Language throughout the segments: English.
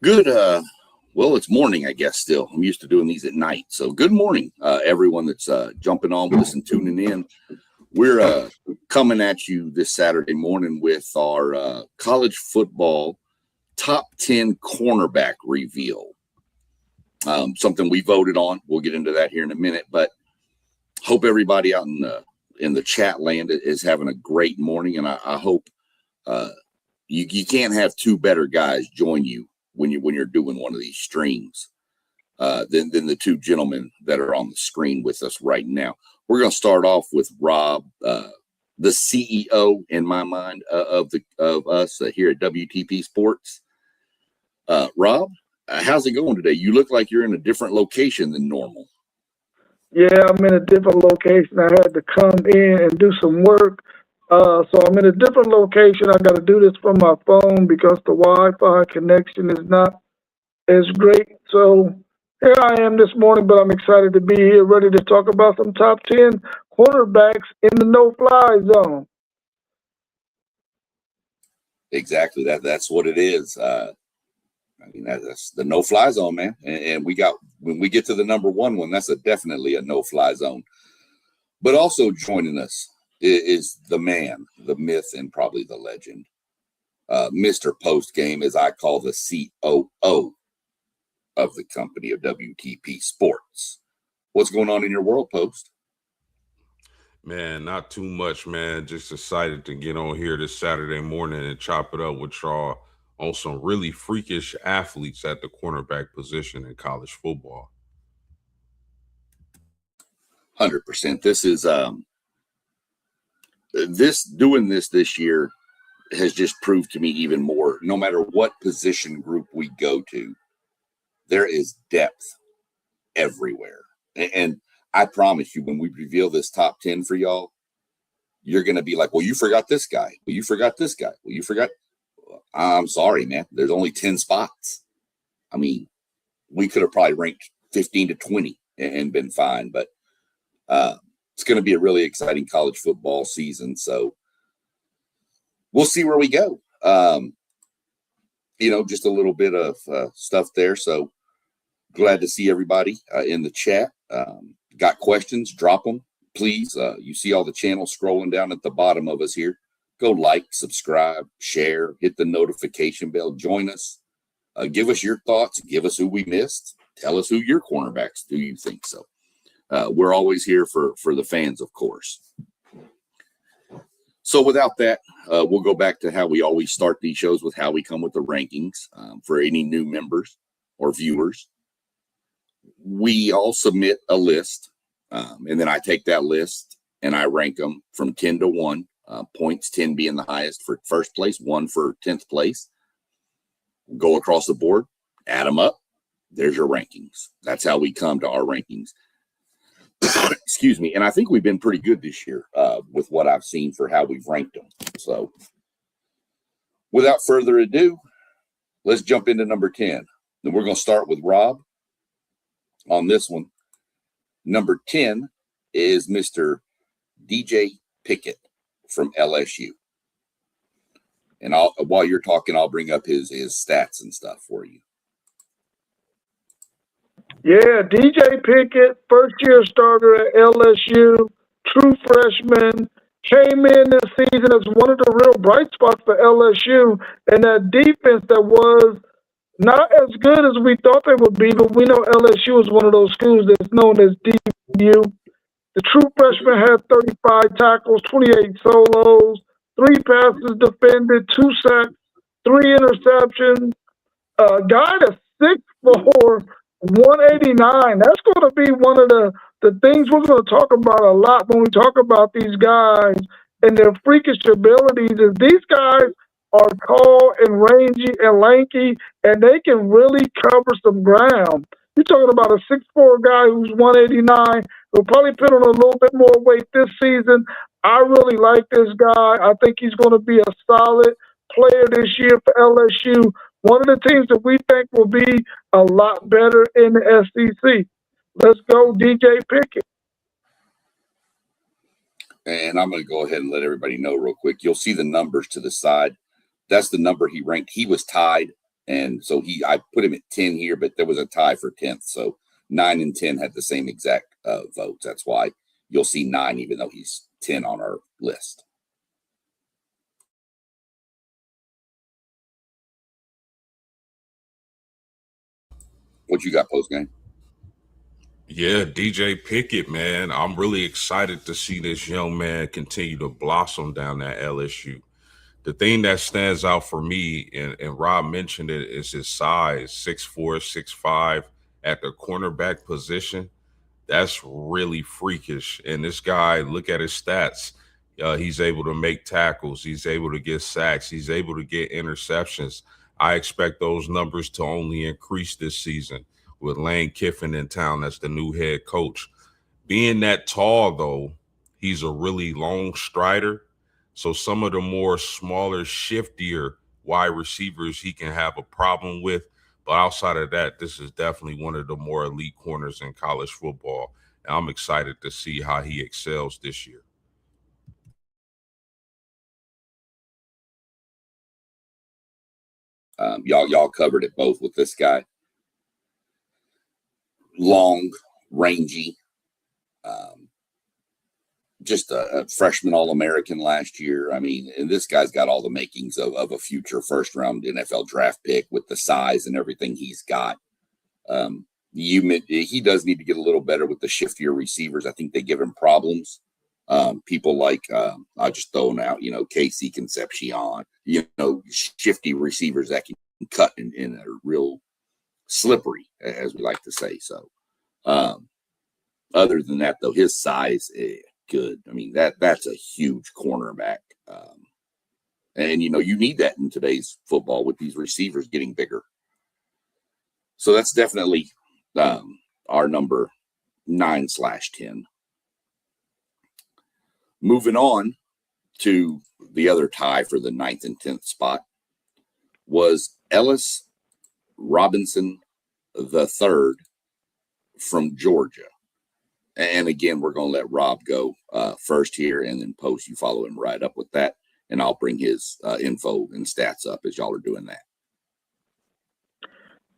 Good. Well, it's morning, I guess. Still, I'm used to doing these at night. So, good morning, everyone that's jumping on with us and tuning in. We're coming at you this Saturday morning with our college football top 10 cornerback reveal. Something we voted on. We'll get into that here in a minute. But hope everybody out in the chat land is having a great morning, and I hope you can't have two better guys join you when you're doing one of these streams than the two gentlemen that are on the screen with us right now. We're going to start off with Rob, the CEO in my mind of us here at WTP Sports. Rob, how's it going today? You look like you're in a different location than normal. Yeah, I'm in a different location. I had to come in and do some work. So I'm in a different location. I got to do this from my phone because the Wi-Fi connection is not as great. So here I am this morning, but I'm excited to be here, ready to talk about some top 10 cornerbacks in the no-fly zone. Exactly. That's what it is. That's the no-fly zone, man. And when we get to the number one, that's definitely a no-fly zone. But also joining us is the man, the myth, and probably the legend, Mr. Post-Game, as I call the COO of the company of WTP Sports. What's going on in your world, Post? Man, not too much, man. Just excited to get on here this Saturday morning and chop it up with y'all on some really freakish athletes at the cornerback position in college football. 100%. This is doing this year has just proved to me even more, no matter what position group we go to, there is depth everywhere. And I promise you, when we reveal this top 10 for y'all, you're going to be like, well, you forgot this guy. Well, you forgot this guy. Well, you forgot. I'm sorry, man. There's only 10 spots. I mean, we could have probably ranked 15 to 20 and been fine, but it's going to be a really exciting college football season. So we'll see where we go. Just a little bit of stuff there. So glad to see everybody in the chat. Got questions? Drop them, please. You see all the channels scrolling down at the bottom of us here. Go like, subscribe, share, hit the notification bell. Join us. Give us your thoughts. Give us who we missed. Tell us who your cornerbacks do you think so. We're always here for the fans, of course. So without that, we'll go back to how we always start these shows with how we come with the rankings for any new members or viewers. We all submit a list, and then I take that list and I rank them from 10 to 1, points 10 being the highest for first place, 1 for 10th place. Go across the board, add them up. There's your rankings. That's how we come to our rankings. Excuse me. And I think we've been pretty good this year with what I've seen for how we've ranked them. So without further ado, let's jump into number 10. Then we're going to start with Rob on this one. Number 10 is Mr. DJ Pickett from LSU. And while you're talking, I'll bring up his stats and stuff for you. Yeah, DJ Pickett, first-year starter at LSU, true freshman, came in this season as one of the real bright spots for LSU, and that defense that was not as good as we thought they would be, but we know LSU is one of those schools that's known as DU. The true freshman had 35 tackles, 28 solos, 3 passes defended, 2 sacks, 3 interceptions. Guy that's 6'4", 189. That's going to be one of the things we're going to talk about a lot when we talk about these guys and their freakish abilities. Is these guys are tall and rangy and lanky, and they can really cover some ground. You're talking about a 6'4" guy who's 189. He'll probably put on a little bit more weight this season. I really like this guy. I think he's going to be a solid player this year for LSU. One of the teams that we think will be a lot better in the SEC. Let's go, DJ Pickett. And I'm going to go ahead and let everybody know real quick. You'll see the numbers to the side. That's the number he ranked. He was tied And so I put him at 10 here, but there was a tie for 10th. So 9 and 10 had the same exact votes. That's why you'll see 9, even though he's 10 on our list. What you got post game? Yeah, DJ Pickett, man. I'm really excited to see this young man continue to blossom down at LSU. The thing that stands out for me, and Rob mentioned it, is his size, 6'4", 6'5", at the cornerback position. That's really freakish. And this guy, look at his stats. He's able to make tackles. He's able to get sacks. He's able to get interceptions. I expect those numbers to only increase this season with Lane Kiffin in town as the new head coach. Being that tall, though, he's a really long strider. So some of the more smaller, shiftier wide receivers he can have a problem with. But outside of that, this is definitely one of the more elite corners in college football. And I'm excited to see how he excels this year. Y'all covered it both with this guy. Long, rangy, just a freshman All-American last year. I mean, and this guy's got all the makings of a future first-round NFL draft pick with the size and everything he's got. He does need to get a little better with the shiftier receivers. I think they give him problems. People like, I'll just throw them out, Casey Concepcion, shifty receivers that can cut and are real slippery, as we like to say. So, other than that, though, his size is good. I mean, that's a huge cornerback. And, you need that in today's football with these receivers getting bigger. So that's definitely our number 9/10. Moving on to the other tie for the 9th and 10th spot was Ellis Robinson III from Georgia. And again, we're going to let Rob go first here, and then post, you follow him right up with that. And I'll bring his info and stats up as y'all are doing that.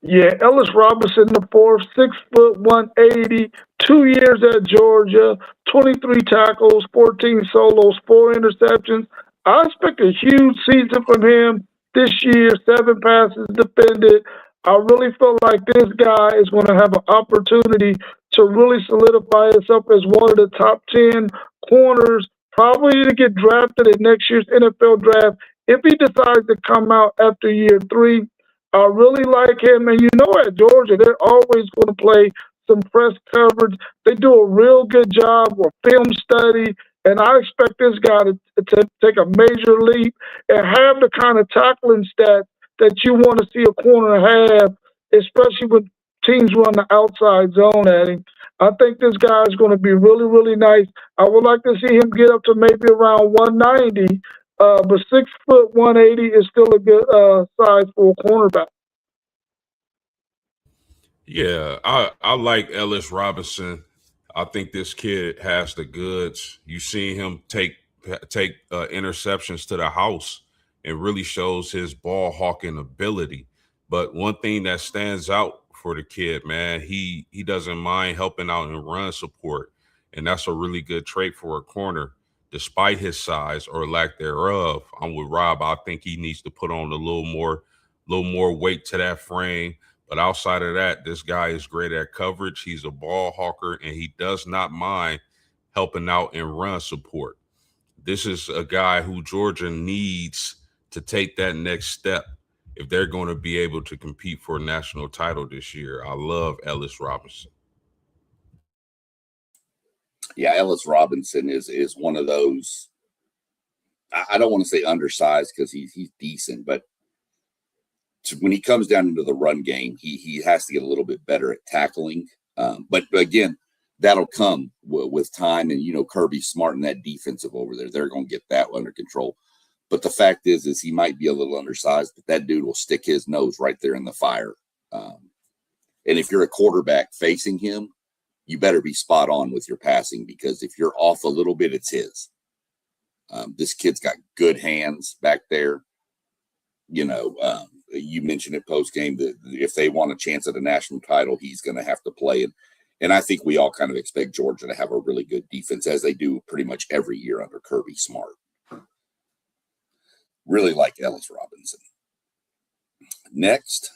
Yeah, Ellis Robinson, the fourth, 6', 180, 2 years at Georgia, 23 tackles, 14 solos, 4 interceptions. I expect a huge season from him this year, 7 passes defended. I really feel like this guy is going to have an opportunity to really solidify himself as one of the top 10 corners, probably to get drafted in next year's NFL draft if he decides to come out after year 3. I really like him. And at Georgia, they're always going to play some press coverage. They do a real good job with film study. And I expect this guy to take a major leap and have the kind of tackling stats that you want to see a corner have, especially when teams run the outside zone at him. I think this guy is going to be really, really nice. I would like to see him get up to maybe around 190. But 6', 180 is still a good size for a cornerback. Yeah, I like Ellis Robinson. I think this kid has the goods. You see him take interceptions to the house and really shows his ball hawking ability. But one thing that stands out for the kid, man, he doesn't mind helping out in run support, and that's a really good trait for a corner. Despite his size or lack thereof, I'm with Rob. I think he needs to put on a little more weight to that frame. But outside of that, this guy is great at coverage. He's a ball hawker, and he does not mind helping out in run support. This is a guy who Georgia needs to take that next step if they're going to be able to compete for a national title this year. I love Ellis Robinson. Yeah, Ellis Robinson is one of those. I don't want to say undersized because he's decent, but when he comes down into the run game, he has to get a little bit better at tackling. But again, that'll come with time. And, Kirby's smart in that defensive over there. They're going to get that under control. But the fact is he might be a little undersized, but that dude will stick his nose right there in the fire. And if you're a quarterback facing him, you better be spot on with your passing, because if you're off a little bit, it's his. This kid's got good hands back there. you mentioned it post game that if they want a chance at a national title, he's going to have to play it. And I think we all kind of expect Georgia to have a really good defense, as they do pretty much every year under Kirby Smart. Really like Ellis Robinson. Next,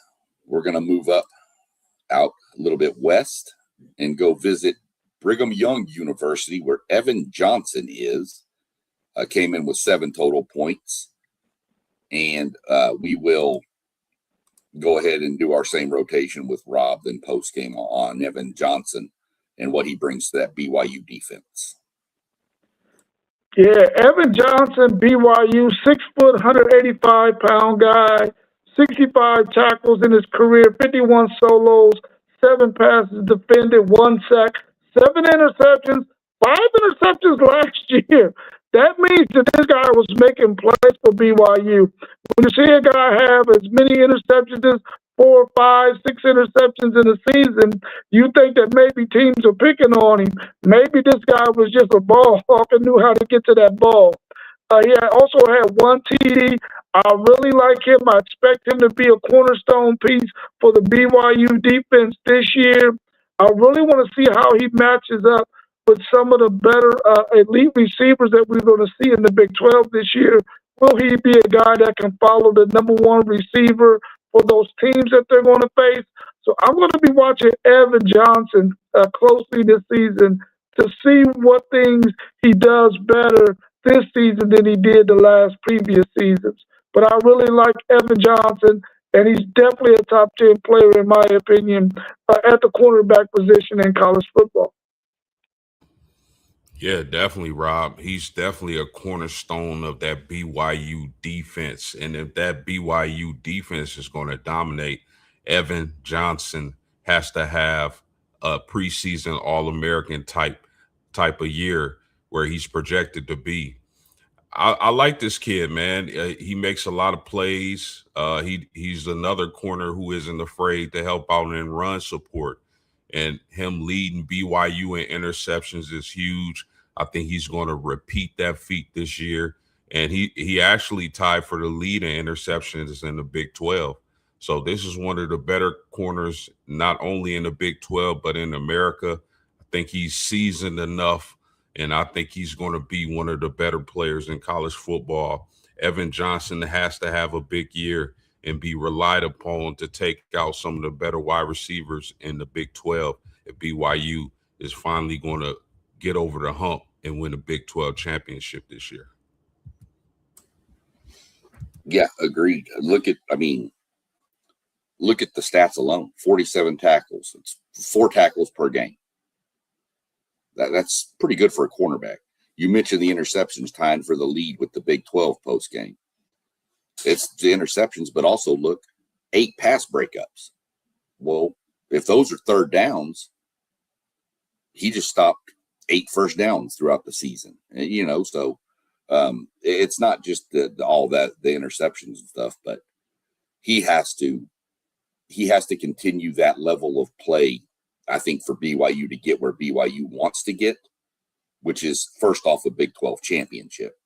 we're going to move out a little bit west and go visit Brigham Young University, where Evan Johnson is. Came in with 7 total points. And we will go ahead and do our same rotation with Rob, then post game on Evan Johnson and what he brings to that BYU defense. Yeah, Evan Johnson, BYU, 6 foot, 185-pound guy, 65 tackles in his career, 51 solos, 7 passes defended, 1 sack, 7 interceptions, 5 interceptions last year. That means that this guy was making plays for BYU. When you see a guy have as many interceptions as 4, 5, 6 interceptions in a season, you think that maybe teams are picking on him. Maybe this guy was just a ball hawk and knew how to get to that ball. He also had 1 TD. I really like him. I expect him to be a cornerstone piece for the BYU defense this year. I really want to see how he matches up with some of the better elite receivers that we're going to see in the Big 12 this year. Will he be a guy that can follow the number 1 receiver for those teams that they're going to face? So I'm going to be watching Evan Johnson closely this season to see what things he does better this season than he did the last previous seasons. But I really like Evan Johnson, and he's definitely a top 10 player, in my opinion, at the cornerback position in college football. Yeah, definitely, Rob. He's definitely a cornerstone of that BYU defense. And if that BYU defense is going to dominate, Evan Johnson has to have a preseason All-American type of year where he's projected to be. I like this kid, man. He makes a lot of plays. He's another corner who isn't afraid to help out in run support. And him leading BYU in interceptions is huge. I think he's going to repeat that feat this year. And he actually tied for the lead in interceptions in the Big 12. So this is one of the better corners, not only in the Big 12, but in America. I think he's seasoned enough, and I think he's going to be one of the better players in college football. Evan Johnson has to have a big year and be relied upon to take out some of the better wide receivers in the Big 12 if BYU is finally going to get over the hump and win a Big 12 championship this year. Yeah, agreed. Look at the stats alone. 47 tackles. It's 4 tackles per game. That's pretty good for a cornerback. You mentioned the interceptions tying for the lead with the Big 12 post game. It's the interceptions, but also look, 8 pass breakups. Well, if those are third downs, he just stopped 8 first downs throughout the season. So it's not just all the interceptions and stuff, but he has to continue that level of play, I think, for BYU to get where BYU wants to get, which is first off a Big 12 championship.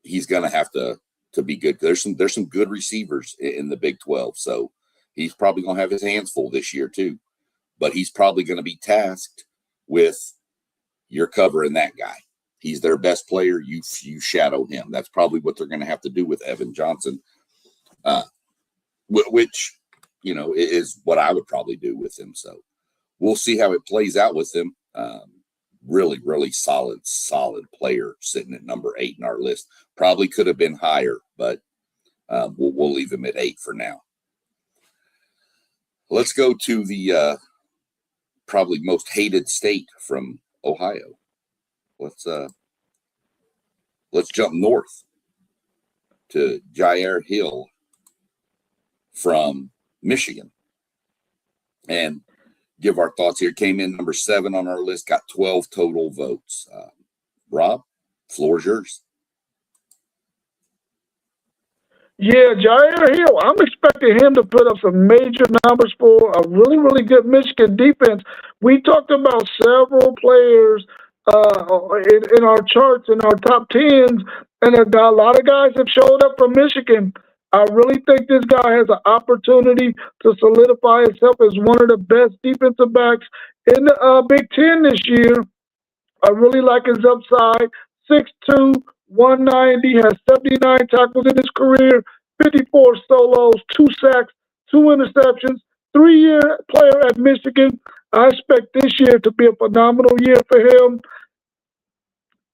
He's going to have to be good. There's some good receivers in the Big 12, so he's probably going to have his hands full this year too. But he's probably going to be tasked with you're covering that guy. He's their best player. You shadow him. That's probably what they're going to have to do with Evan Johnson, which is what I would probably do with him. So we'll see how it plays out with him. Really, really solid player sitting at number 8 in our list. Probably could have been higher, but we'll leave him at 8 for now. Let's go to the probably most hated state from Ohio. Let's jump north to Jair Hill from Michigan and give our thoughts here. Came in number 7 on our list, got 12 total votes. Rob, floor is yours. Yeah, Jair Hill, I'm expecting him to put up some major numbers for a really, really good Michigan defense. We talked about several players in our charts, in our top 10s, and a lot of guys have showed up from Michigan. I really think this guy has an opportunity to solidify himself as one of the best defensive backs in the Big Ten this year. I really like his upside. 6'2", 190, has 79 tackles in his career, 54 solos, 2 sacks, 2 interceptions, 3-year player at Michigan. I expect this year to be a phenomenal year for him.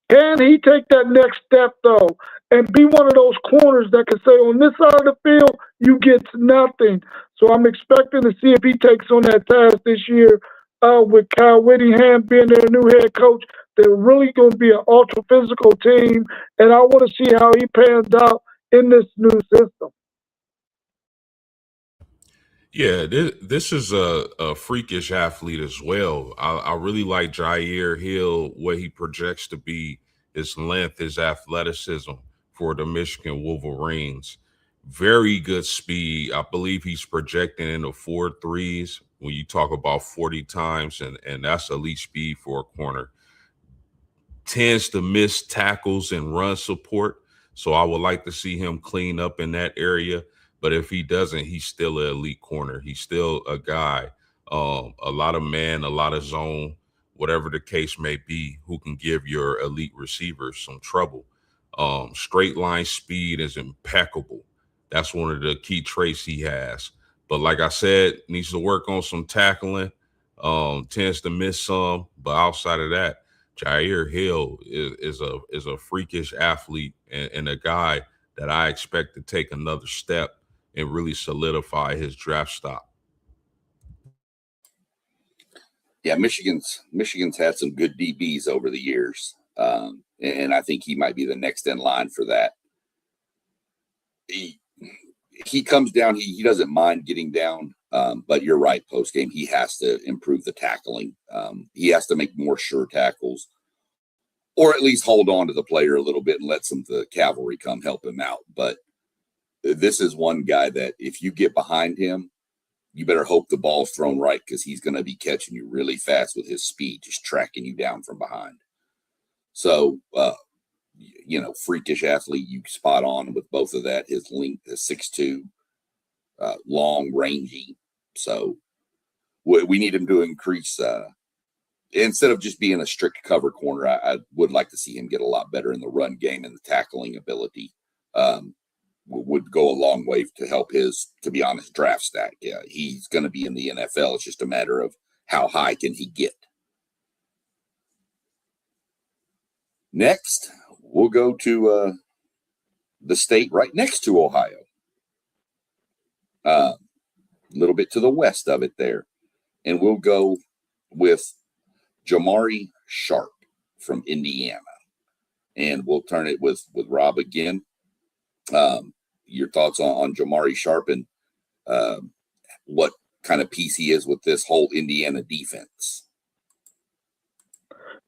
Can he take that next step, though, and be one of those corners that can say, on this side of the field, you get nothing? So I'm expecting to see if he takes on that task this year with Kyle Whittingham being their new head coach. They're really going to be an ultra physical team, and I want to see how he pans out in this new system. Yeah, this is a freakish athlete as well. I really like Jair Hill, what he projects to be, his length, his athleticism for the Michigan Wolverines. Very good speed. I believe he's projecting in the 4.3s when you talk about 40 times, and that's elite speed for a corner. Tends to miss tackles and run support. So I would like to see him clean up in that area. But if he doesn't, he's still an elite corner. He's still a guy, a lot of man, a lot of zone, whatever the case may be, who can give your elite receivers some trouble. Straight line speed is impeccable. That's one of the key traits he has. But like I said, needs to work on some tackling, tends to miss some. But outside of that, Jair Hill is a freakish athlete and a guy that I expect to take another step and really solidify his draft stock. Yeah, Michigan's had some good DBs over the years, and I think he might be the next in line for that. He comes down. He doesn't mind getting down, but you're right. Post game, he has to improve the tackling. He has to make more sure tackles, or at least hold on to the player a little bit and let some of the cavalry come help him out. But this is one guy that if you get behind him, you better hope the ball's thrown right, because he's going to be catching you really fast with his speed, just tracking you down from behind. So, freakish athlete, you spot on with both of that. His length is 6'2", long, rangy. So we need him to increase. Instead of just being a strict cover corner, I would like to see him get a lot better in the run game, and the tackling ability would go a long way to help his, to be honest, draft stack. Yeah, he's going to be in the NFL. It's just a matter of how high can he get. Next, we'll go to the state right next to Ohio. A little bit to the west of it there. And we'll go with Jamari Sharp from Indiana. And we'll turn it with Rob again. Your thoughts on Jamari Sharp and what kind of piece he is with this whole Indiana defense.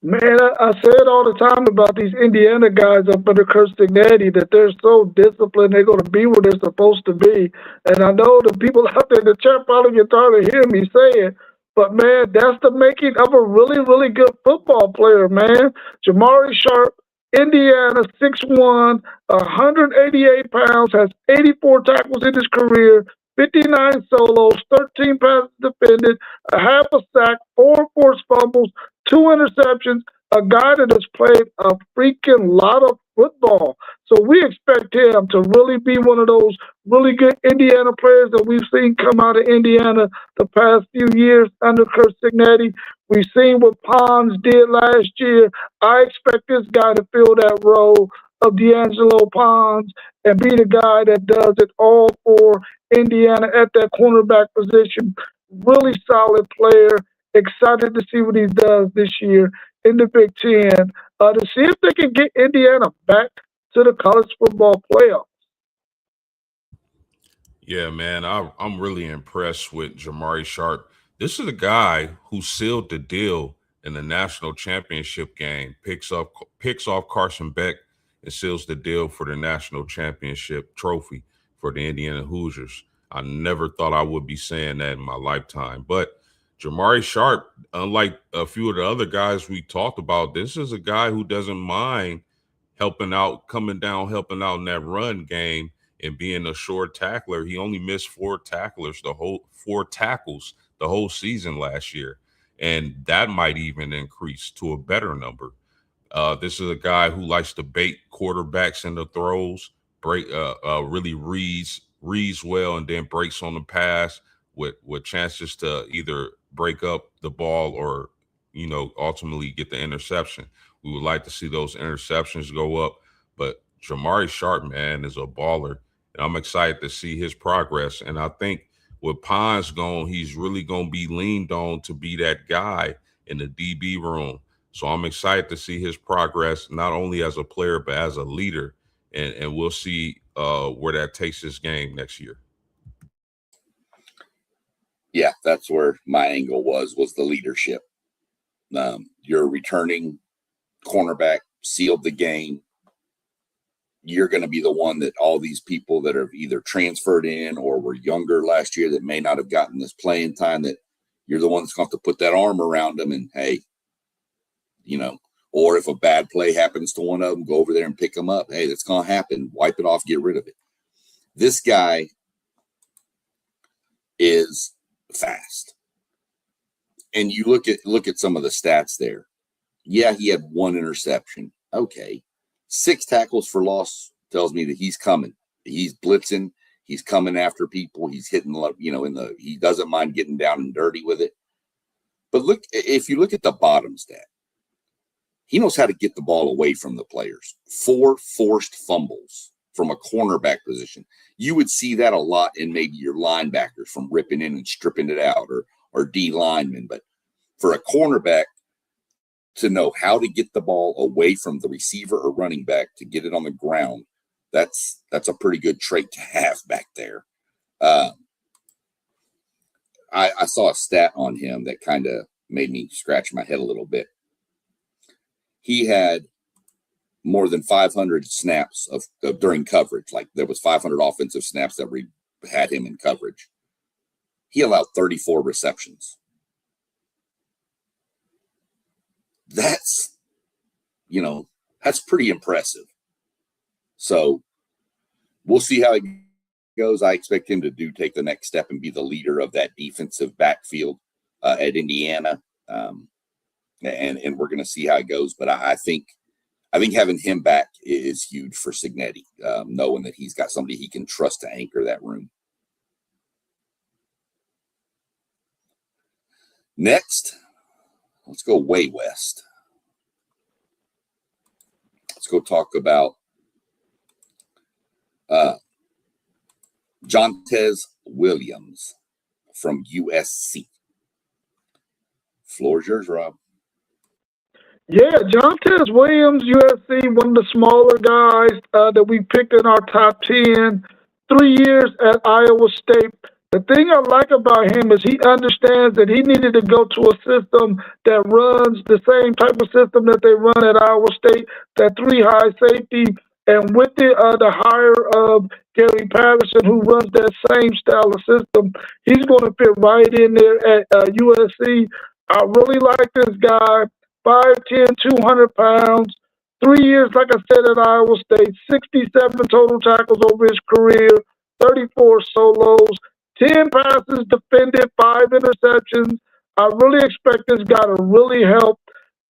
Man, I say it all the time about these Indiana guys up under Kirk Cignati, that they're so disciplined, they're going to be where they're supposed to be. And I know the people out there in the chat probably get tired of hearing me say it, but man, that's the making of a really, really good football player, man. Jamari Sharp, Indiana, 6'1", 188 pounds, has 84 tackles in his career, 59 solos, 13 passes defended, a half a sack, 4 forced fumbles, 2 interceptions, a guy that has played a freaking lot of football. So we expect him to really be one of those really good Indiana players that we've seen come out of Indiana the past few years under Kirk Cignati. We've seen what Pons did last year. I expect this guy to fill that role of D'Angelo Pons and be the guy that does it all for Indiana at that cornerback position. Really solid player. Excited to see what he does this year in the Big Ten, to see if they can get Indiana back to the college football playoffs. Yeah, man, I'm really impressed with Jamari Sharp. This is a guy who sealed the deal in the national championship game, picks off Carson Beck and seals the deal for the national championship trophy for the Indiana Hoosiers. I never thought I would be saying that in my lifetime, but Jamari Sharp, unlike a few of the other guys we talked about, this is a guy who doesn't mind helping out, coming down, helping out in that run game and being a short tackler, he only missed four tackles the whole season last year. And that might even increase to a better number. This is a guy who likes to bait quarterbacks in the throws, really reads well, and then breaks on the pass with chances to either break up the ball or ultimately get the interception. We would like to see those interceptions go up, but Jamari Sharp, man, is a baller, and I'm excited to see his progress. And I think with Pons gone, he's really going to be leaned on to be that guy in the DB room. So I'm excited to see his progress, not only as a player, but as a leader. And we'll see where that takes his game next year. Yeah, that's where my angle was the leadership. Your returning cornerback sealed the game. You're going to be the one that all these people that have either transferred in or were younger last year that may not have gotten this playing time, that you're the one that's going to have to put that arm around them and, hey, or if a bad play happens to one of them, go over there and pick them up. Hey, that's going to happen. Wipe it off, get rid of it. This guy is fast. And you look at some of the stats there. Yeah, he had one interception. Okay. 6 tackles for loss tells me that he's coming. He's blitzing. He's coming after people. He's hitting, he doesn't mind getting down and dirty with it. But if you look at the bottom stat, he knows how to get the ball away from the players. 4 forced fumbles from a cornerback position. You would see that a lot in maybe your linebackers from ripping in and stripping it out, or D linemen. But for a cornerback to know how to get the ball away from the receiver or running back to get it on the ground, that's a pretty good trait to have back there. I saw a stat on him that kind of made me scratch my head a little bit. He had more than 500 snaps of during coverage. Like there was 500 offensive snaps that had him in coverage. He allowed 34 receptions. That's pretty impressive. So we'll see how it goes. I expect him to take the next step and be the leader of that defensive backfield at Indiana. And we're going to see how it goes. But I think having him back is huge for Cignetti, knowing that he's got somebody he can trust to anchor that room. Next, let's go way west. Let's go talk about Jontez Williams from USC. Floor is yours, Rob. Yeah, Jontez Williams, USC, one of the smaller guys that we picked in our top 10, 3 years at Iowa State. The thing I like about him is he understands that he needed to go to a system that runs the same type of system that they run at Iowa State, that 3 high safety. And with the hire of Gary Patterson, who runs that same style of system, he's going to fit right in there at USC. I really like this guy. 5'10", 200 pounds, 3 years, like I said, at Iowa State, 67 total tackles over his career, 34 solos, 10 passes defended, 5 interceptions. I really expect this guy to really help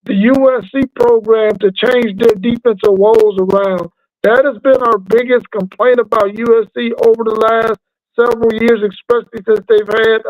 the USC program to change their defensive woes around. That has been our biggest complaint about USC over the last several years, especially since they've had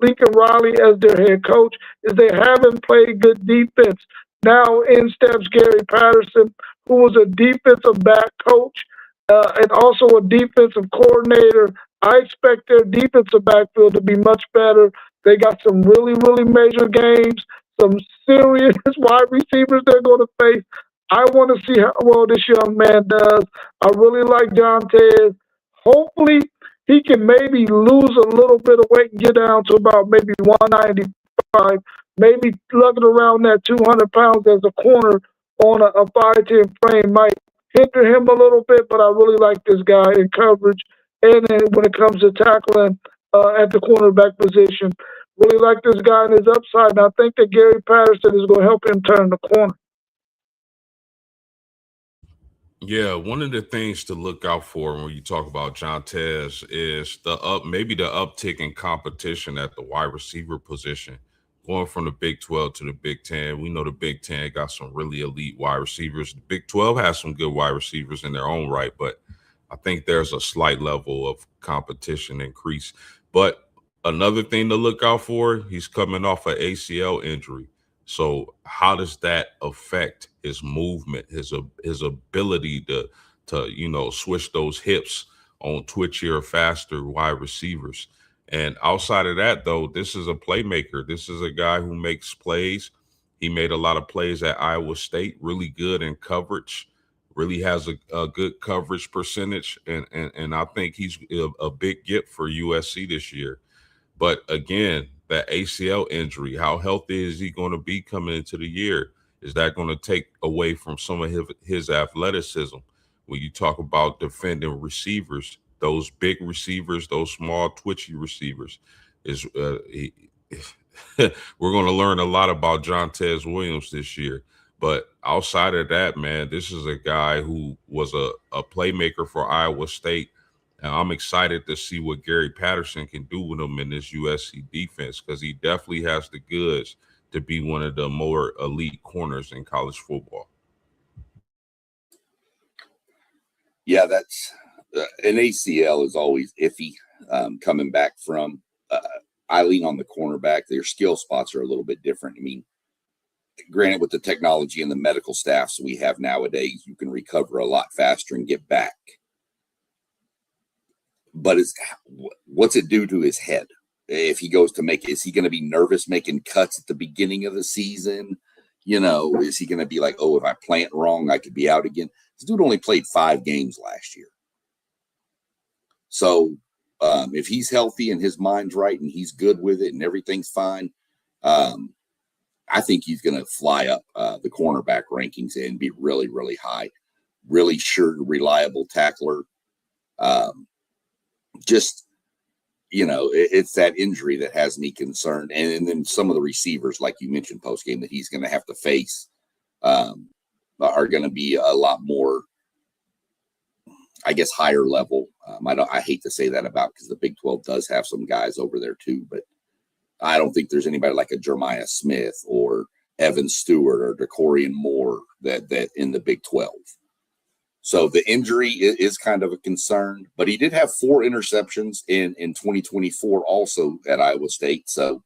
Lincoln Riley as their head coach, is they haven't played good defense. Now in steps Gary Patterson, who was a defensive back coach and also a defensive coordinator. I expect their defensive backfield to be much better. They got some really, really major games, some serious wide receivers they're going to face. I want to see how well this young man does. I really like Jontez. Hopefully, he can maybe lose a little bit of weight and get down to about maybe 195, maybe lugging around that 200 pounds as a corner on a 5'10" frame might hinder him a little bit, but I really like this guy in coverage and when it comes to tackling at the cornerback position. Really like this guy and his upside, and I think that Gary Patterson is going to help him turn the corner. Yeah, one of the things to look out for when you talk about John Tez is maybe the uptick in competition at the wide receiver position, going from the Big 12 to the Big 10. We know the Big 10 got some really elite wide receivers. The Big 12 has some good wide receivers in their own right, but I think there's a slight level of competition increase. But another thing to look out for, he's coming off an ACL injury. So how does that affect his movement, his ability to switch those hips on twitchier, faster wide receivers? And outside of that, though, this is a playmaker. This is a guy who makes plays. He made a lot of plays at Iowa State, really good in coverage, really has a good coverage percentage, and I think he's a big get for USC this year. But again, that ACL injury, how healthy is he going to be coming into the year? Is that going to take away from some of his athleticism? When you talk about defending receivers, those big receivers, those small twitchy receivers, is we're going to learn a lot about John Tez Williams this year. But outside of that, man, this is a guy who was a playmaker for Iowa State. And I'm excited to see what Gary Patterson can do with him in this USC defense, because he definitely has the goods to be one of the more elite corners in college football. Yeah, that's an ACL is always iffy coming back from. I lean on the cornerback. Their skill spots are a little bit different. I mean, granted, with the technology and the medical staffs we have nowadays, you can recover a lot faster and get back. But what's it do to his head? If he goes to is he going to be nervous making cuts at the beginning of the season? Is he going to be like, oh, if I plant wrong, I could be out again? This dude only played 5 games last year. So if he's healthy and his mind's right and he's good with it and everything's fine, I think he's going to fly up the cornerback rankings and be really, really high. Really sure, reliable tackler. It's that injury that has me concerned. And then some of the receivers, like you mentioned post game, that he's going to have to face are going to be a lot more, I guess, higher level. I hate to say that about, because the Big 12 does have some guys over there too, but I don't think there's anybody like a Jeremiah Smith or Evan Stewart or DeCorian Moore that in the Big 12. So the injury is kind of a concern, but he did have 4 interceptions in 2024 also at Iowa State. So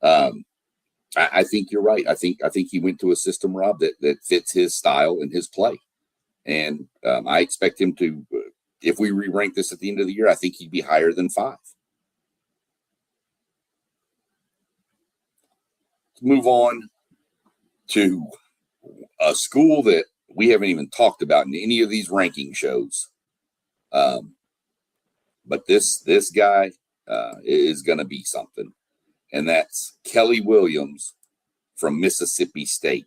I think you're right. I think he went to a system, Rob, that fits his style and his play. And I expect him to, if we re-rank this at the end of the year, I think he'd be higher than 5. Let's move on to a school that we haven't even talked about in any of these ranking shows. But this guy is going to be something. And that's Kelly Williams from Mississippi State.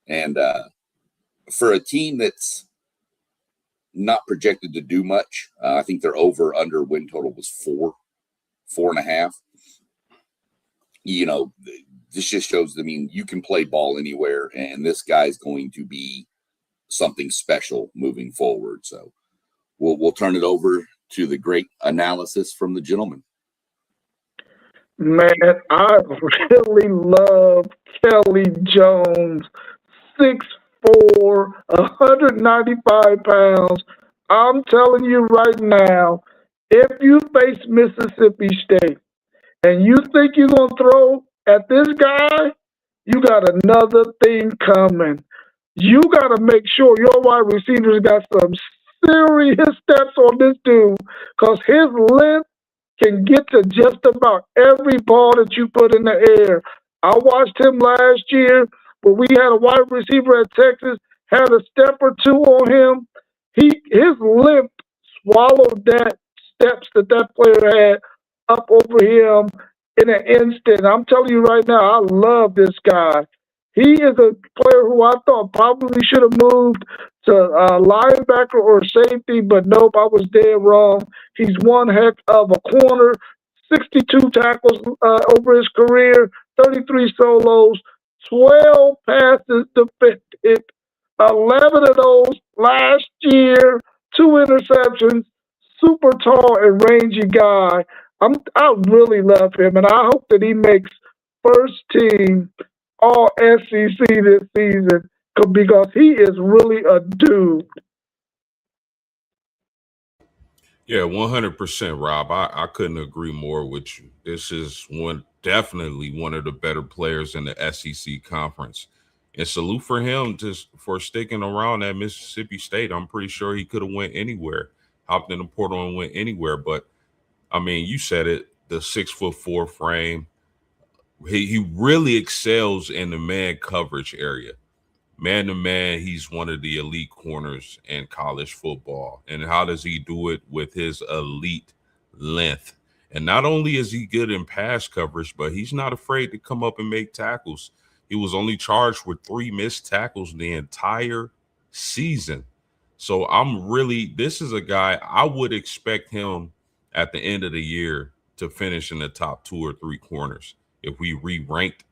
And for a team that's not projected to do much, I think their over-under win total was 4.5. This just shows, you can play ball anywhere, and this guy's going to be something special moving forward. So we'll turn it over to the great analysis from the gentleman. Man, I really love Kelly Jones, 6'4", 195 pounds. I'm telling you right now, if you face Mississippi State and you think you're going to throw at this guy, you got another thing coming. You got to make sure your wide receivers got some serious steps on this dude, because his length can get to just about every ball that you put in the air. I watched him last year, but we had a wide receiver at Texas, had a step or 2 on him. His length swallowed that steps that player had up over him in an instant. I'm telling you right now, I love this guy. He is a player who I thought probably should have moved to linebacker or safety, but nope, I was dead wrong. He's one heck of a corner, 62 tackles over his career, 33 solos, 12 passes defended 11 of those last year, 2 interceptions, super tall and rangy guy. I really love him, and I hope that he makes first team All SEC this season because he is really a dude. Yeah, 100%, Rob. I couldn't agree more with you. This is definitely one of the better players in the SEC conference. And salute for him just for sticking around at Mississippi State. I'm pretty sure he could have went anywhere, hopped in the portal and went anywhere. But I mean, you said it, the 6'4" frame. He really excels in the man coverage area. Man to man, he's one of the elite corners in college football. And how does he do it? With his elite length. And not only is he good in pass coverage, but he's not afraid to come up and make tackles. He was only charged with 3 missed tackles the entire season. So this is a guy I would expect him at the end of the year to finish in the top 2 or 3 corners. If we re-ranked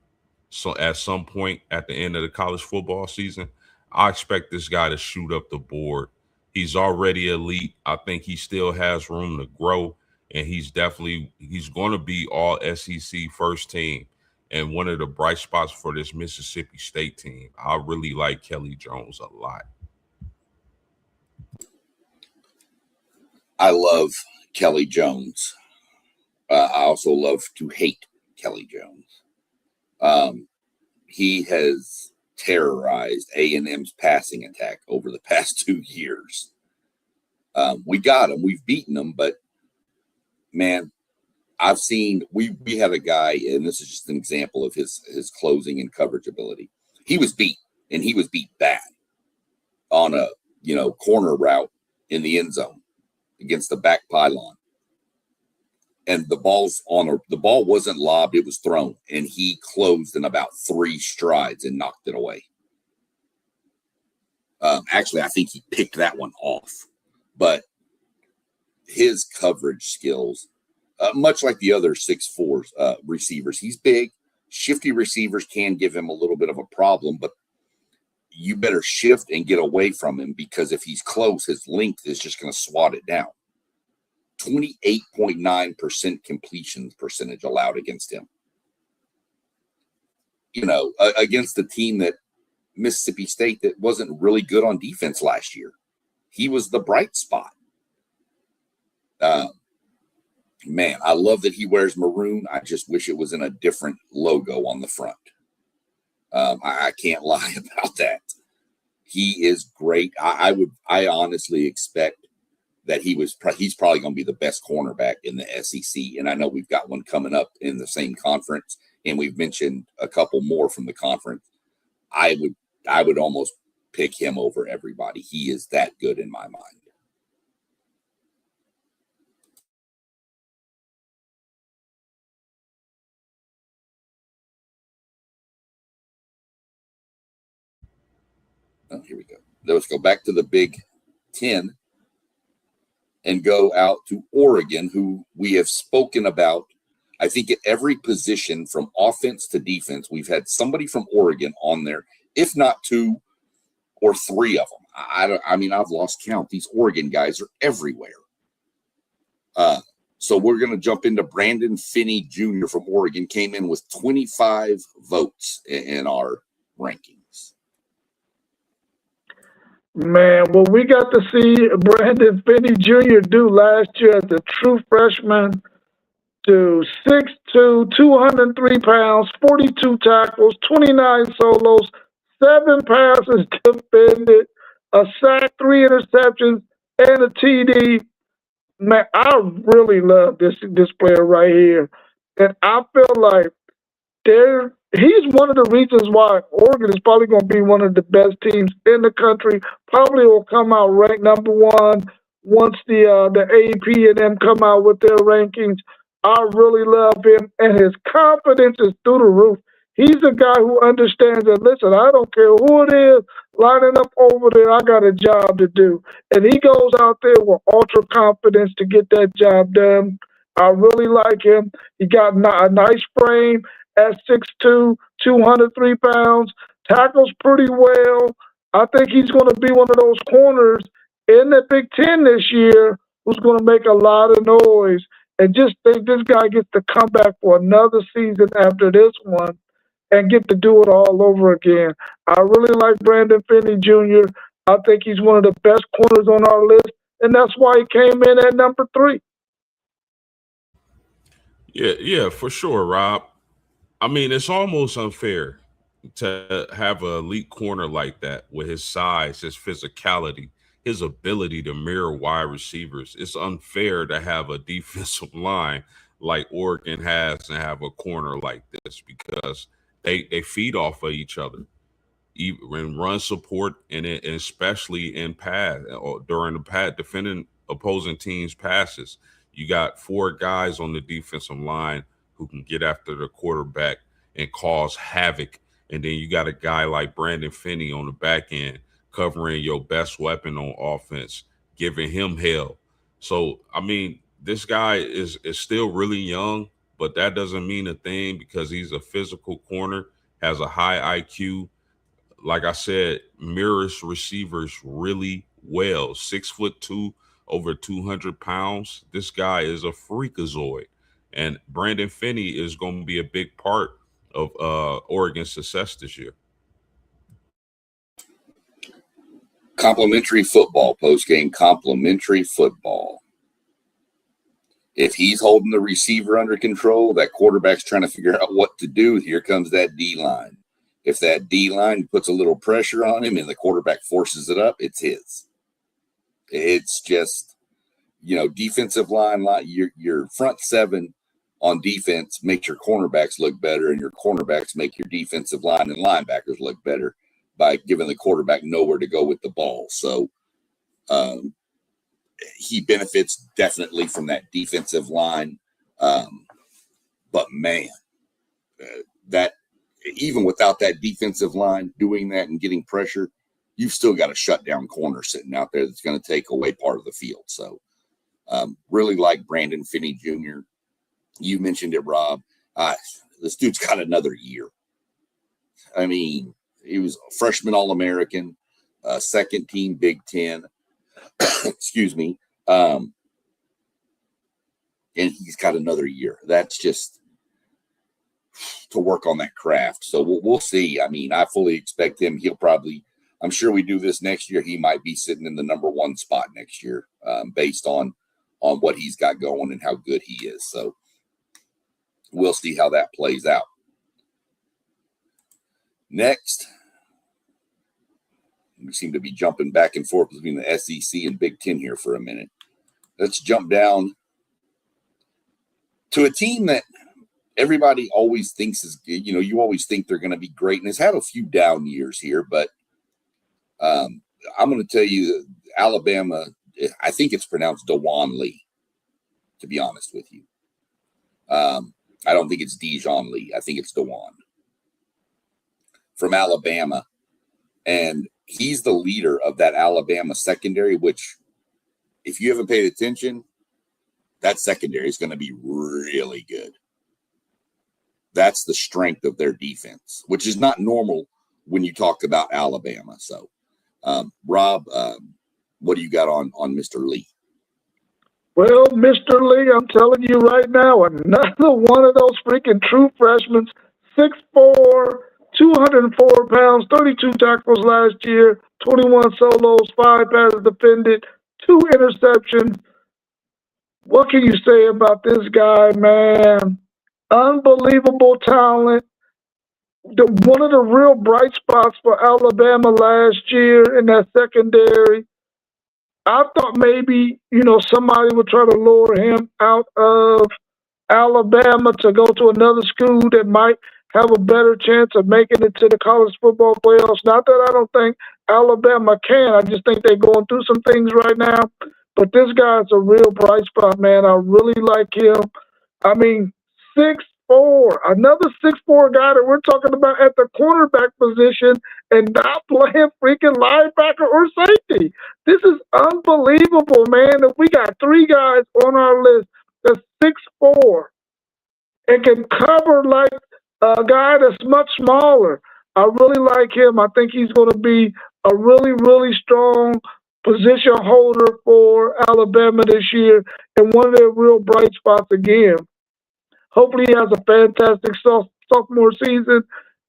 so at some point at the end of the college football season, I expect this guy to shoot up the board. He's already elite. I think he still has room to grow, and he's going to be all SEC first team and one of the bright spots for this Mississippi State team. I really like Kelly Jones a lot. I love Kelly Jones. I also love to hate Kelly Jones. He has terrorized A&M's passing attack over the past 2 years. We got him. We've beaten him, but man, we had a guy, and this is just an example of his closing and coverage ability. He was beat, and he was beat bad on a corner route in the end zone against the back pylon. And the ball wasn't lobbed, it was thrown. And he closed in about 3 strides and knocked it away. Actually, I think he picked that one off. But his coverage skills, much like the other 6'4" receivers, he's big. Shifty receivers can give him a little bit of a problem, but you better shift and get away from him, because if he's close, his length is just going to swat it down. 28.9% completion percentage allowed against him. Against a team that Mississippi State that wasn't really good on defense last year. He was the bright spot. Man, I love that he wears maroon. I just wish it was in a different logo on the front. I can't lie about that. He is great. I honestly expect that he's probably going to be the best cornerback in the SEC. And I know we've got one coming up in the same conference, and we've mentioned a couple more from the conference. I would almost pick him over everybody. He is that good in my mind. Oh, here we go. Let's go back to the Big Ten and go out to Oregon, who we have spoken about. I think at every position from offense to defense, we've had somebody from Oregon on there, if not 2 or 3 of them. I've lost count. These Oregon guys are everywhere. So we're going to jump into Brandon Finney Jr. from Oregon, came in with 25 votes in our rankings. Man, what we got to see Brandon Finney Jr. do last year as a true freshman, to 6'2", 203 pounds, 42 tackles, 29 solos, 7 passes defended, a sack, 3 interceptions, and a TD. Man, I really love this player right here. And I feel like he's one of the reasons why Oregon is probably going to be one of the best teams in the country. Probably will come out ranked number 1 once the AP and them come out with their rankings. I really love him, and his confidence is through the roof. He's a guy who understands that, listen, I don't care who it is lining up over there, I got a job to do. And he goes out there with ultra confidence to get that job done. I really like him. He got a nice frame at 6'2", 203 pounds, tackles pretty well, I think he's going to be one of those corners in the Big Ten this year who's going to make a lot of noise. And just think this guy gets to come back for another season after this one and get to do it all over again. I really like Brandon Finney Jr. I think he's one of the best corners on our list, and that's why he came in at number 3. Yeah, for sure, Rob. I mean, it's almost unfair to have an elite corner like that with his size, his physicality, his ability to mirror wide receivers. It's unfair to have a defensive line like Oregon has and have a corner like this because they feed off of each other in run support and especially in pass or during the pass defending opposing teams passes. You got 4 guys on the defensive line who can get after the quarterback and cause havoc. And then you got a guy like Brandon Finney on the back end covering your best weapon on offense, giving him hell. So, I mean, this guy is still really young, but that doesn't mean a thing because he's a physical corner, has a high IQ. Like I said, mirrors receivers really well. 6'2", over 200 pounds. This guy is a freakazoid. And Brandon Finney is going to be a big part of Oregon's success this year. Complimentary football, post-game complimentary football. If he's holding the receiver under control, that quarterback's trying to figure out what to do. Here comes that D-line. If that D-line puts a little pressure on him and the quarterback forces it up, it's his. It's just, defensive line, your front 7 on defense makes your cornerbacks look better, and your cornerbacks make your defensive line and linebackers look better by giving the quarterback nowhere to go with the ball. So he benefits definitely from that defensive line. But man, that even without that defensive line doing that and getting pressure, you've still got a shutdown corner sitting out there that's going to take away part of the field. So really like Brandon Finney Jr. You mentioned it, Rob. This dude's got another year. I mean, he was a freshman All-American, second team Big Ten. Excuse me. And he's got another year. That's just to work on that craft. So we'll see. I mean, I fully expect him. I'm sure we do this next year. He might be sitting in the number 1 spot next year based on what he's got going and how good he is. So we'll see how that plays out. Next, we seem to be jumping back and forth between the SEC and Big Ten here for a minute. Let's jump down to a team that everybody always thinks is, you always think they're going to be great, and has had a few down years here, but I'm going to tell you, Alabama, I think it's pronounced Dewan Lee, to be honest with you. I don't think it's Dijon Lee. I think it's Dewan from Alabama. And he's the leader of that Alabama secondary, which if you haven't paid attention, that secondary is going to be really good. That's the strength of their defense, which is not normal when you talk about Alabama. So, Rob, what do you got on Mr. Lee? Well, Mr. Lee, I'm telling you right now, another one of those freaking true freshmen, 6'4", 204 pounds, 32 tackles last year, 21 solos, 5 passes defended, 2 interceptions. What can you say about this guy, man? Unbelievable talent. One of the real bright spots for Alabama last year in that secondary. I thought maybe, somebody would try to lure him out of Alabama to go to another school that might have a better chance of making it to the college football playoffs. Not that I don't think Alabama can. I just think they're going through some things right now. But this guy's a real bright spot, man. I really like him. I mean, 6'4", another 6'4" guy that we're talking about at the cornerback position and not playing freaking linebacker or safety. This is unbelievable, man. That we got 3 guys on our list that's 6'4" and can cover like a guy that's much smaller. I really like him. I think he's going to be a really, really strong position holder for Alabama this year and one of their real bright spots again. Hopefully, he has a fantastic sophomore season.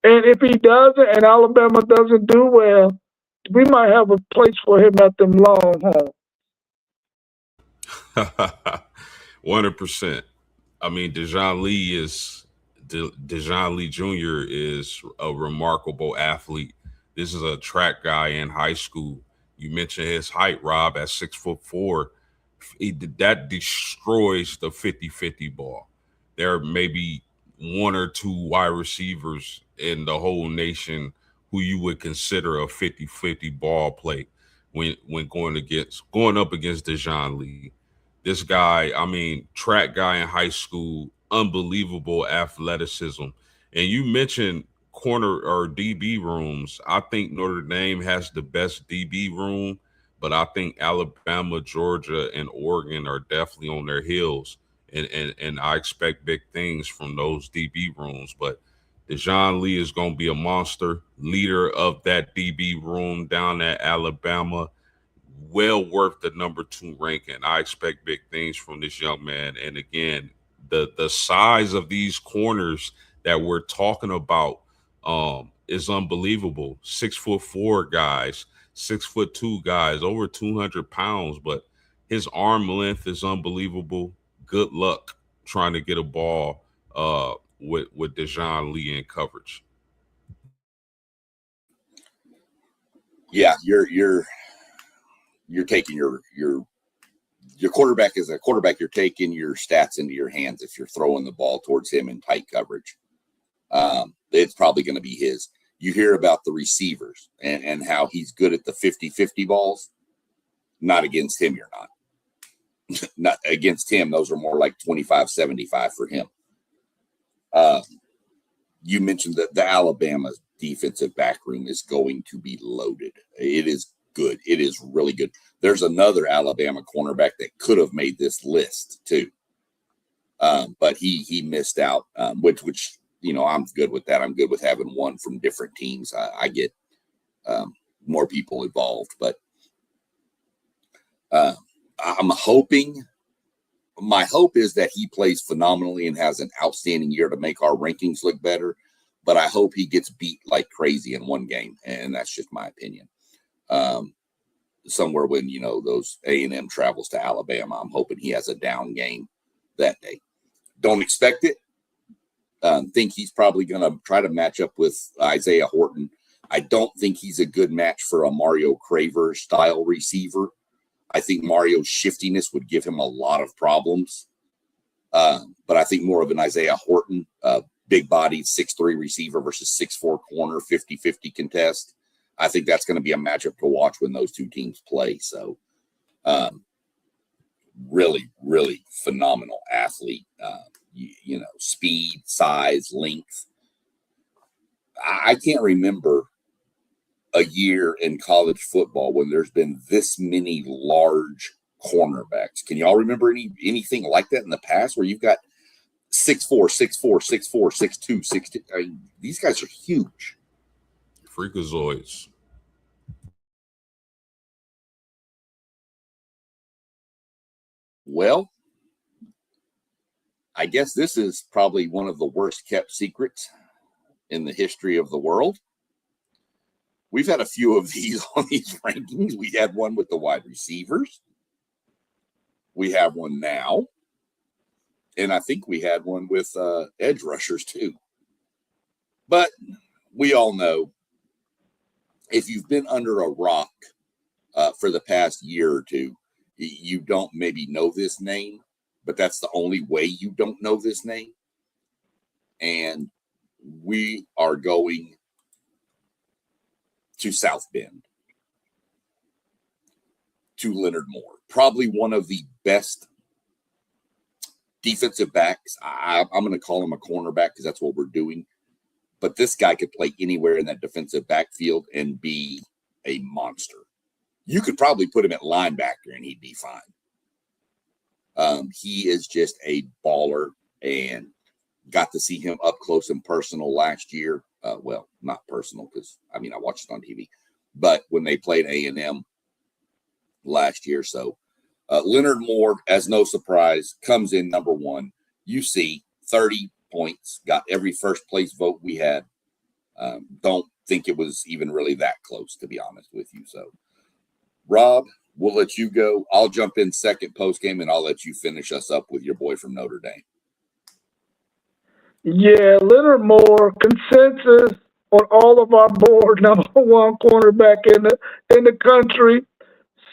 And if he doesn't and Alabama doesn't do well, we might have a place for him at them Longhorns. 100%. I mean, Dejon Lee Jr. is a remarkable athlete. This is a track guy in high school. You mentioned his height, Rob, at 6'4". That destroys the 50-50 ball. There may be one or two wide receivers in the whole nation who you would consider a 50-50 ball play when going up against Dejon Lee. This guy, I mean, track guy in high school, unbelievable athleticism. And you mentioned corner or DB rooms. I think Notre Dame has the best DB room, but I think Alabama, Georgia, and Oregon are definitely on their heels. And I expect big things from those DB rooms. But Dejon Lee is going to be a monster, leader of that DB room down at Alabama. Well worth the number 2 ranking. I expect big things from this young man. And again, the size of these corners that we're talking about is unbelievable. 6'4" guys, 6'2" guys, over 200 pounds, but his arm length is unbelievable. Good luck trying to get a ball with Dejon Lee in coverage. Yeah, you're taking your quarterback as a quarterback. You're taking your stats into your hands if you're throwing the ball towards him in tight coverage. It's probably going to be his. You hear about the receivers and how he's good at the 50-50 balls. Not against him, you're not. Not against him. Those are more like 25-75 for him. You mentioned that the Alabama defensive back room is going to be loaded. It is good. It is really good. There's another Alabama cornerback that could have made this list too, but he missed out. Which I'm good with that. I'm good with having one from different teams. I get more people involved, but I'm hoping. My hope is that he plays phenomenally and has an outstanding year to make our rankings look better. But I hope he gets beat like crazy in one game, and that's just my opinion. Somewhere when those A&M travels to Alabama, I'm hoping he has a down game that day. Don't expect it. Think he's probably going to try to match up with Isaiah Horton. I don't think he's a good match for a Mario Craver style receiver. I think Mario's shiftiness would give him a lot of problems. But I think more of an Isaiah Horton, big-bodied 6'3" receiver versus 6'4" corner, 50-50 contest. I think that's going to be a matchup to watch when those two teams play. So really, really phenomenal athlete. Speed, size, length. I can't remember a year in college football when there's been this many large cornerbacks. Can y'all remember anything like that in the past where you've got 6'4", 6'4", 6'4", 6'2", 6'2"? These guys are huge. Freakazoids. Well, I guess this is probably one of the worst kept secrets in the history of the world. We've had a few of these on these rankings. We had one with the wide receivers. We have one now. And I think we had one with edge rushers too. But we all know if you've been under a rock for the past year or two, you don't maybe know this name, but that's the only way you don't know this name. And we are going to South Bend, to Leonard Moore, probably one of the best defensive backs. I'm going to call him a cornerback because that's what we're doing. But this guy could play anywhere in that defensive backfield and be a monster. You could probably put him at linebacker and he'd be fine. He is just a baller, and got to see him up close and personal last year. Well, not personal because, I mean, I watched it on TV. But when they played A&M last year. So Leonard Moore, as no surprise, comes in number one. You see 30 points, got every first place vote we had. Don't think it was even really that close, to be honest with you. So, Rob, we'll let you go. I'll jump in second post game, and I'll let you finish us up with your boy from Notre Dame. Yeah, Leonard Moore, consensus on all of our board, number one cornerback in the country.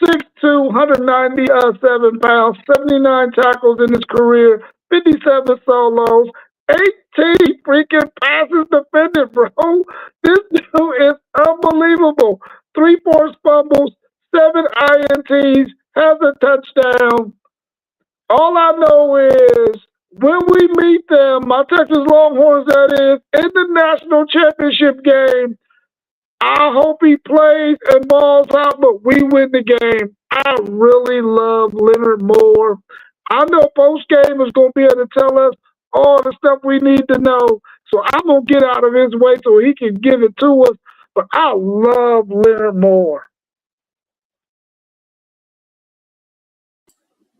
6'2", 197 pounds, 79 tackles in his career, 57 solos, 18 freaking passes defended, bro. This dude is unbelievable. 3 forced fumbles, 7 INTs, has a touchdown. All I know is when we meet them, my Texas Longhorns, that is, in the national championship game, I hope he plays and balls out, but we win the game. I really love Leonard Moore. I know post game is going to be able to tell us all the stuff we need to know. So I'm going to get out of his way so he can give it to us. But I love Leonard Moore.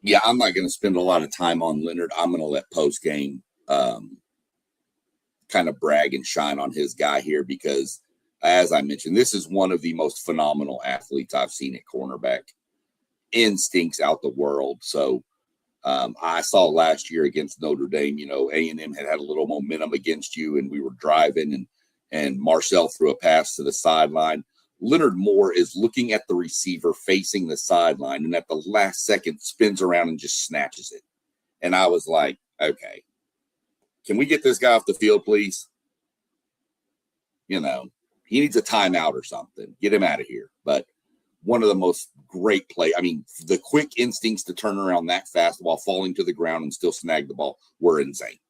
Yeah, I'm not going to spend a lot of time on Leonard. I'm going to let post game kind of brag and shine on his guy here because, as I mentioned, this is one of the most phenomenal athletes I've seen at cornerback. Instincts out the world. So I saw last year against Notre Dame, you know, A&M had a little momentum against you, and we were driving, and Marcel threw a pass to the sideline. Leonard Moore is looking at the receiver facing the sideline, and at the last second spins around and just snatches it. And I was like, okay, can we get this guy off the field, please? You know, he needs a timeout or something. Get him out of here. But one of the most great play. I mean, the quick instincts to turn around that fast while falling to the ground and still snag the ball were insane.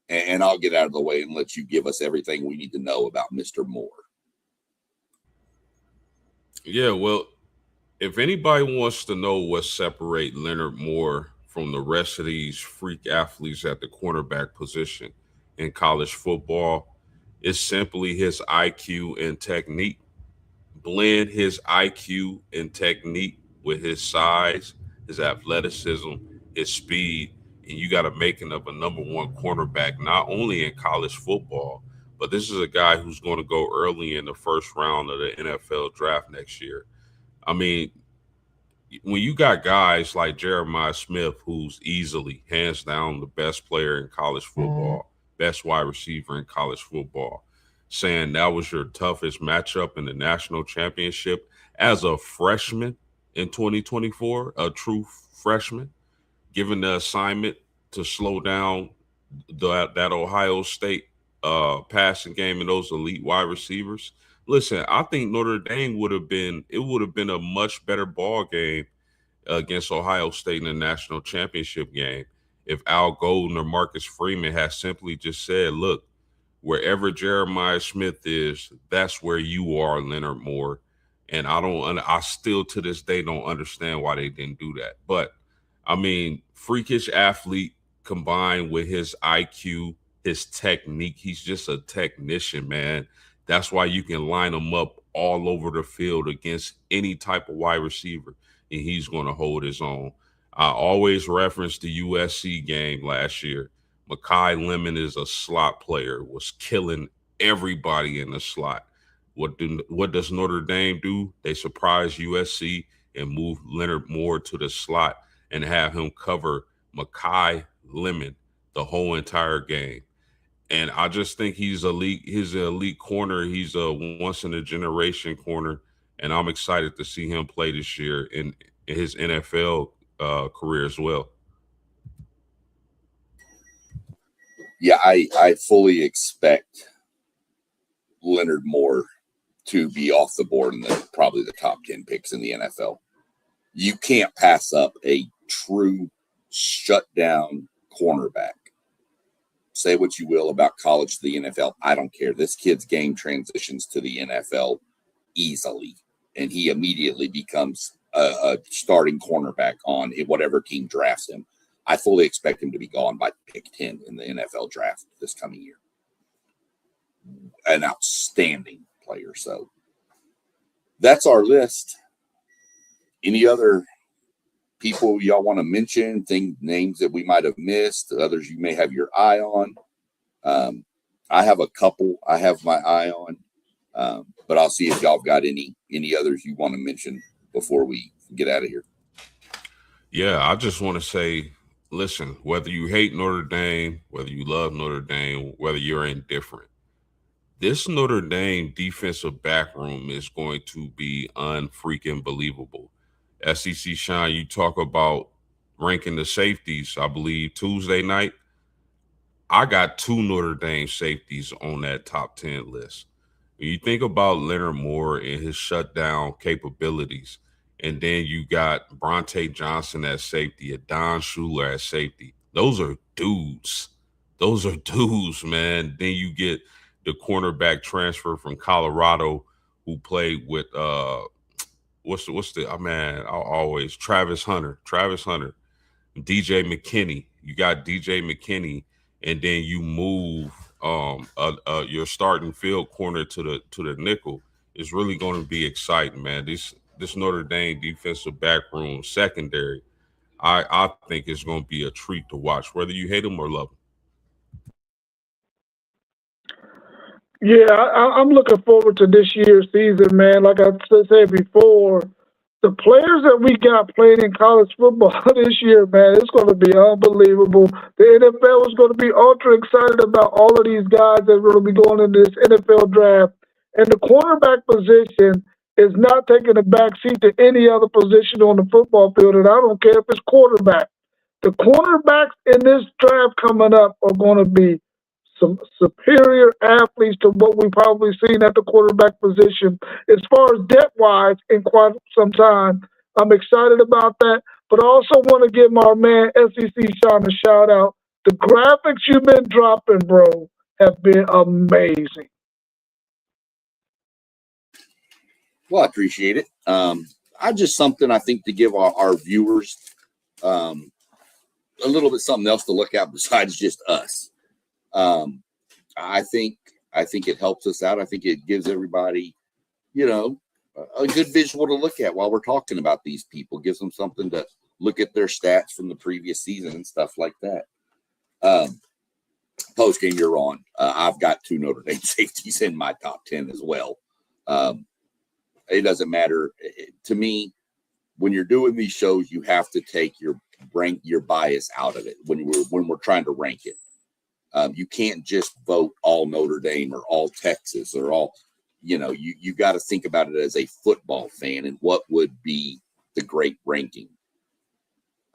And I'll get out of the way and let you give us everything we need to know about Mr. Moore. Yeah, well, if anybody wants to know what separate Leonard Moore from the rest of these freak athletes at the cornerback position in college football, it's simply his IQ and technique. Blend his IQ and technique with his size, his athleticism, his speed, and you got a making of a number one cornerback, not only in college football, but this is a guy who's going to go early in the first round of the NFL draft next year. I mean, when you got guys like Jeremiah Smith, who's easily, hands down, the best player in college football, best wide receiver in college football, saying that was your toughest matchup in the national championship as a freshman in 2024, a true freshman, given the assignment to slow down that Ohio State passing game and those elite wide receivers. Listen, I think Notre Dame would have been a much better ball game against Ohio State in the national championship game if Al Golden or Marcus Freeman had simply just said, look, wherever Jeremiah Smith is, that's where you are, Leonard Moore. And I still to this day don't understand why they didn't do that. But I mean, freakish athlete combined with his IQ, his technique. He's just a technician, man. That's why you can line him up all over the field against any type of wide receiver, and he's going to hold his own. I always reference the USC game last year. Mekhi Lemon is a slot player, was killing everybody in the slot. What does Notre Dame do? They surprise USC and move Leonard Moore to the slot and have him cover Mekhi Lemon the whole entire game. And I just think he's elite. He's an elite corner. He's a once in a generation corner. And I'm excited to see him play this year in his NFL career as well. Yeah, I fully expect Leonard Moore to be off the board in probably the top 10 picks in the NFL. You can't pass up a true shutdown cornerback. Say what you will about college to the NFL. I don't care. This kid's game transitions to the NFL easily, and he immediately becomes a starting cornerback on whatever team drafts him. I fully expect him to be gone by pick 10 in the NFL draft this coming year. an outstanding player. So that's our list. Any other people y'all want to mention, names that we might have missed, others you may have your eye on? I have a couple I have my eye on, but I'll see if y'all got any others you want to mention before we get out of here. Yeah, I just want to say, listen, whether you hate Notre Dame, whether you love Notre Dame, whether you're indifferent, this Notre Dame defensive back room is going to be unfreaking believable. SEC Shine, you talk about ranking the safeties, I believe Tuesday night. I got 2 Notre Dame safeties on that top 10 list. When you think about Leonard Moore and his shutdown capabilities, and then you got Bronte Johnson at safety, and Don Shula at safety. Those are dudes. Those are dudes, man. Then you get the cornerback transfer from Colorado who played with Travis Hunter, DJ McKinney. You got DJ McKinney, and then you move your starting field corner to the nickel. It's really going to be exciting, man. This Notre Dame defensive back room secondary, I think is going to be a treat to watch, whether you hate them or love them. Yeah, I'm looking forward to this year's season, man. Like I said before, the players that we got playing in college football this year, man, it's going to be unbelievable. The NFL is going to be ultra excited about all of these guys that are going to be going into this NFL draft. And the cornerback position is not taking a back seat to any other position on the football field, and I don't care if it's quarterback. The cornerbacks in this draft coming up are going to be some superior athletes to what we've probably seen at the quarterback position as far as depth wise in quite some time. I'm excited about that, but I also want to give my man SEC Sean a shout out. The graphics you've been dropping, bro, have been amazing. Well, I appreciate it. I just something I think to give our viewers a little bit something else to look at besides just us. I think it helps us out. I think it gives everybody, a good visual to look at while we're talking about these people. Gives them something to look at their stats from the previous season and stuff like that. Post game you're on. I've got 2 Notre Dame safeties in my top 10 as well. It doesn't matter to me. When you're doing these shows, you have to take your bias out of it when we're trying to rank it. You can't just vote all Notre Dame or all Texas or all, you got to think about it as a football fan and what would be the great ranking.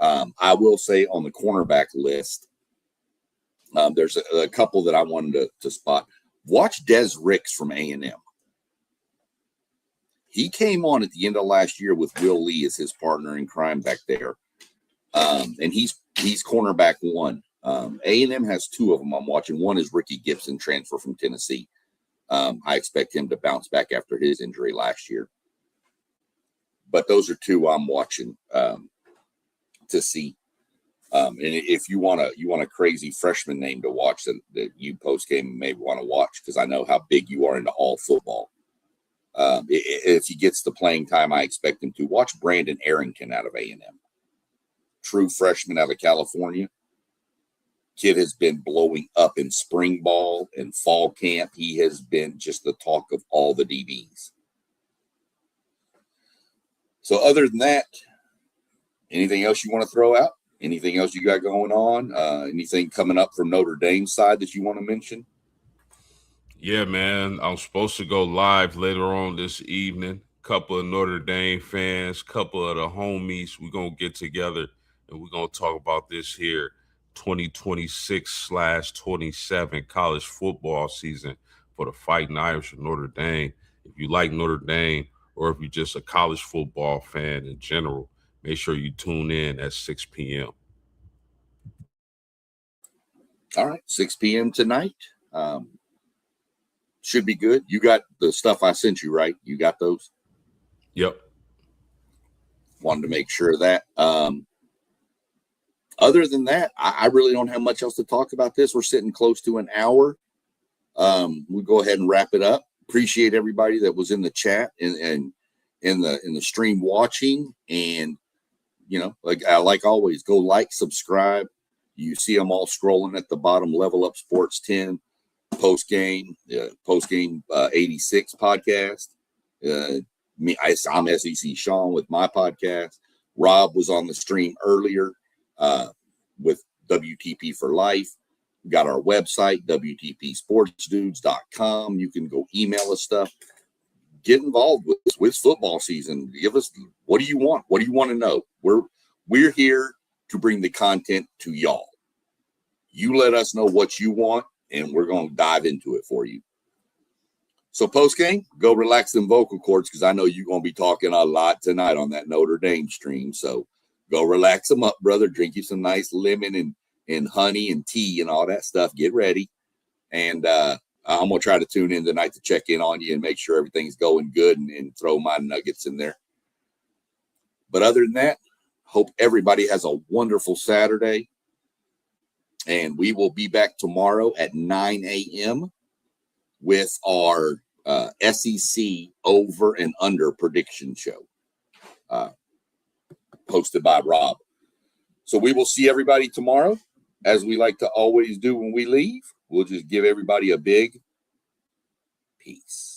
I will say on the cornerback list, there's a couple that I wanted to spot. Watch Des Ricks from A&M. He came on at the end of last year with Will Lee as his partner in crime back there. And he's cornerback 1. A&M has 2 of them I'm watching. One is Ricky Gibson, transfer from Tennessee. I expect him to bounce back after his injury last year. But those are 2 I'm watching to see. And if you want a crazy freshman name to watch that you post game maybe want to watch, because I know how big you are into all football. If he gets the playing time, I expect him to watch Brandon Arrington out of A&M. True freshman out of California. Kid has been blowing up in spring ball and fall camp. He has been just the talk of all the DBs. So other than that, anything else you want to throw out? Anything else you got going on? Anything coming up from Notre Dame's side that you want to mention? Yeah, man. I'm supposed to go live later on this evening. Couple of Notre Dame fans, couple of the homies. We're going to get together and we're going to talk about this here 2026/27 college football season for the Fighting Irish of Notre Dame. If you like Notre Dame or if you're just a college football fan in general, make sure you tune in at 6 p.m. All right, 6 p.m. tonight. Should be good. You got the stuff I sent you, right? You got those? Yep. Wanted to make sure of that. Other than that, I really don't have much else to talk about this. We're sitting close to an hour. we'll go ahead and wrap it up. Appreciate everybody that was in the chat and in the stream watching. And like always, go like, subscribe. You see them all scrolling at the bottom. Level Up Sports 10 post game 86 podcast. I'm SEC Sean with my podcast. Rob was on the stream earlier with WTP for Life. We got our website, WTPSportsDudes.com. You can go email us stuff. Get involved with football season. Give us, what do you want? What do you want to know? We're here to bring the content to y'all. You let us know what you want, and we're going to dive into it for you. So post game, go relax them vocal cords, because I know you're going to be talking a lot tonight on that Notre Dame stream. So go relax them up, brother. Drink you some nice lemon and honey and tea and all that stuff. Get ready. And I'm going to try to tune in tonight to check in on you and make sure everything's going good and throw my nuggets in there. But other than that, hope everybody has a wonderful Saturday. And we will be back tomorrow at 9 a.m. with our SEC over and under prediction show hosted by Rob. So we will see everybody tomorrow. As we like to always do when we leave, we'll just give everybody a big peace.